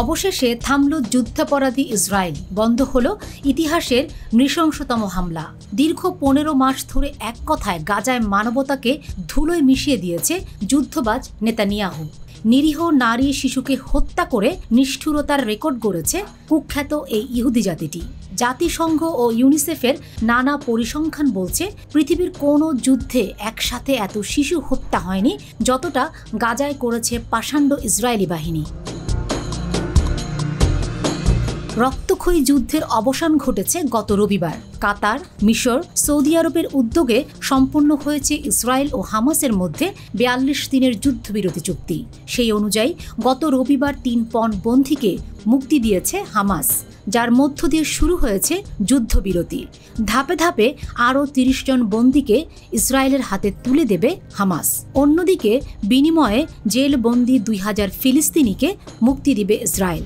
অবশেষে থামল যুদ্ধাপরাধী ইসরায়েল, বন্ধ হলো ইতিহাসের নৃশংসতম হামলা। দীর্ঘ 15 মাস ধরে এক কথায় গাজায় মানবতাকে ধুলোয় মিশিয়ে দিয়েছে যুদ্ধবাজ নেতানিয়াহু। নিরীহ নারী শিশুকে হত্যা করে নিষ্ঠুরতার রেকর্ড গড়েছে কুখ্যাত এই ইহুদি জাতিটি। জাতিসংঘ ও ইউনিসেফের নানা পরিসংখ্যান বলছে পৃথিবীর কোনো যুদ্ধে একসাথে এত শিশু হত্যা হয়নি যতটা গাজায় করেছে পাষাণ্ড ইসরায়েলি বাহিনী। রক্তক্ষয়ী যুদ্ধের অবসান ঘটেছে গত রবিবার। কাতার, মিশর, সৌদি আরবের উদ্যোগে সম্পন্ন হয়েছে ইসরায়েল ও হামাসের মধ্যে 42 দিনের যুদ্ধবিরতি চুক্তি। সেই অনুযায়ী গত রবিবার 3 পণবন্দীকে মুক্তি দিয়েছে হামাস, যার মধ্য দিয়ে শুরু হয়েছে যুদ্ধবিরতি। ধাপে ধাপে আরও 30 জন বন্দীকে ইসরায়েলের হাতে তুলে দেবে হামাস। অন্যদিকে বিনিময়ে জেলবন্দি 2000 ফিলিস্তিনিকে মুক্তি দিবে ইসরায়েল।